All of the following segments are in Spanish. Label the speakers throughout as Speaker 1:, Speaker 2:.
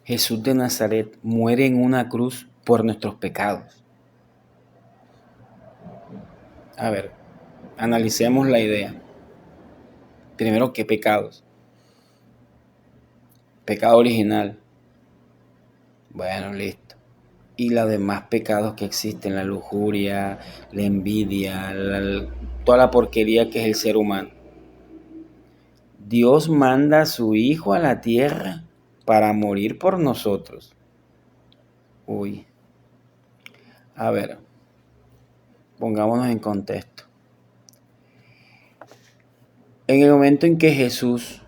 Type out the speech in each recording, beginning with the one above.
Speaker 1: Jesús de Nazaret muere en una cruz por nuestros pecados. A ver, analicemos la idea. Primero, ¿qué pecados? Pecado original. Bueno, listo. Y los demás pecados que existen, la lujuria, la envidia, toda la porquería que es el ser humano. Dios manda a su Hijo a la tierra para morir por nosotros. Uy. A ver, pongámonos en contexto. En el momento en que Jesús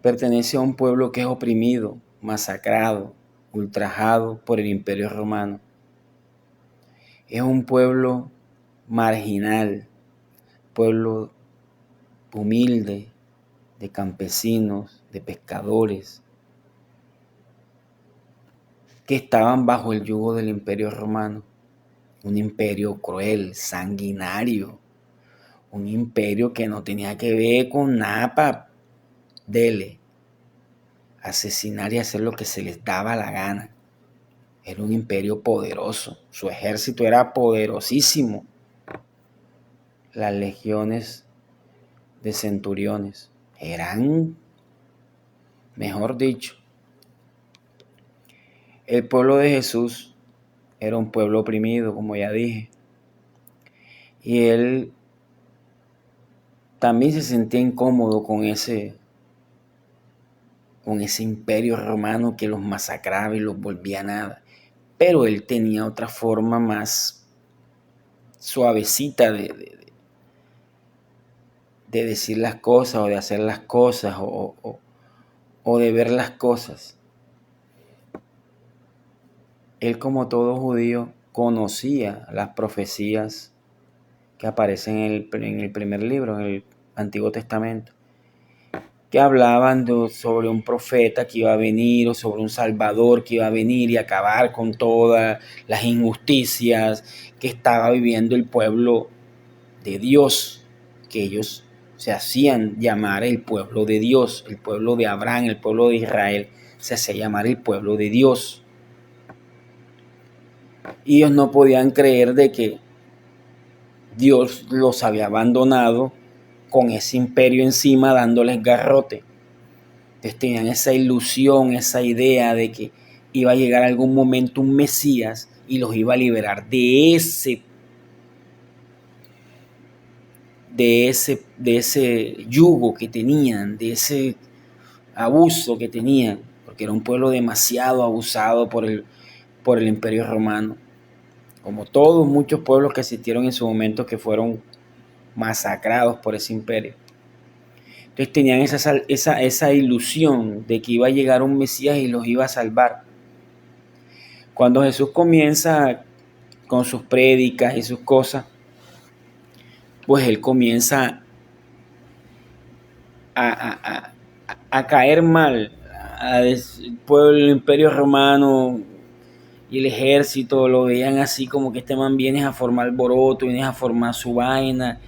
Speaker 1: pertenece a un pueblo que es oprimido, masacrado, ultrajado por el Imperio Romano. Es un pueblo marginal, pueblo humilde, de campesinos, de pescadores, que estaban bajo el yugo del Imperio Romano. Un imperio cruel, sanguinario, un imperio que no tenía que ver con nada, dele, asesinar y hacer lo que se les daba la gana. Era un imperio poderoso, su ejército era poderosísimo. Las legiones de centuriones eran, mejor dicho, el pueblo de Jesús era un pueblo oprimido, como ya dije. Y él también se sentía incómodo con ese imperio romano que los masacraba y los volvía nada. Pero él tenía otra forma más suavecita de decir las cosas o de hacer las cosas o de ver las cosas. Él, como todo judío, conocía las profecías que aparecen en el primer libro, en el Antiguo Testamento, que hablaban sobre un profeta que iba a venir o sobre un salvador que iba a venir y acabar con todas las injusticias que estaba viviendo el pueblo de Dios, que ellos se hacían llamar el pueblo de Dios, el pueblo de Abraham, el pueblo de Israel, se hacía llamar el pueblo de Dios. Y ellos no podían creer de que Dios los había abandonado con ese imperio encima dándoles garrote. Entonces tenían esa ilusión, esa idea de que iba a llegar algún momento un Mesías y los iba a liberar de ese yugo que tenían, de ese abuso que tenían, porque era un pueblo demasiado abusado por el Imperio Romano, como todos muchos pueblos que existieron en su momento que fueron masacrados por ese imperio. Entonces tenían esa ilusión de que iba a llegar un Mesías y los iba a salvar. Cuando Jesús comienza con sus prédicas y sus cosas, pues él comienza a caer mal. El Imperio Romano y el ejército lo veían así como que este man viene a formar alboroto, viene a formar su vaina,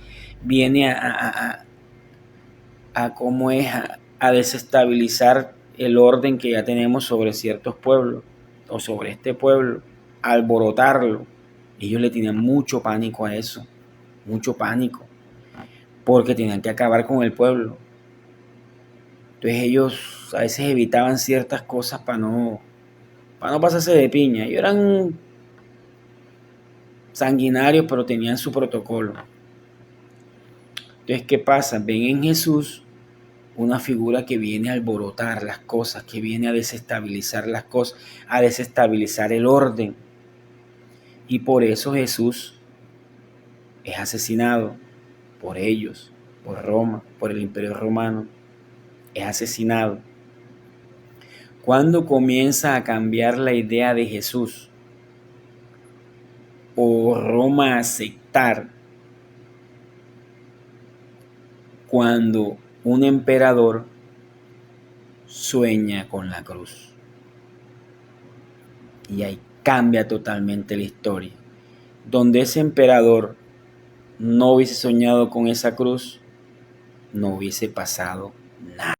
Speaker 1: viene a desestabilizar el orden que ya tenemos sobre ciertos pueblos o sobre este pueblo, a alborotarlo. Ellos le tenían mucho pánico a eso, mucho pánico, porque tenían que acabar con el pueblo. Entonces ellos a veces evitaban ciertas cosas para no pasarse de piña. Ellos eran sanguinarios, pero tenían su protocolo. Entonces, ¿qué pasa? Ven en Jesús una figura que viene a alborotar las cosas, que viene a desestabilizar las cosas, a desestabilizar el orden. Y por eso Jesús es asesinado por ellos, por Roma, por el Imperio Romano. Es asesinado. ¿Cuándo comienza a cambiar la idea de Jesús o Roma a aceptar? Cuando un emperador sueña con la cruz. Y ahí cambia totalmente la historia. Donde ese emperador no hubiese soñado con esa cruz, no hubiese pasado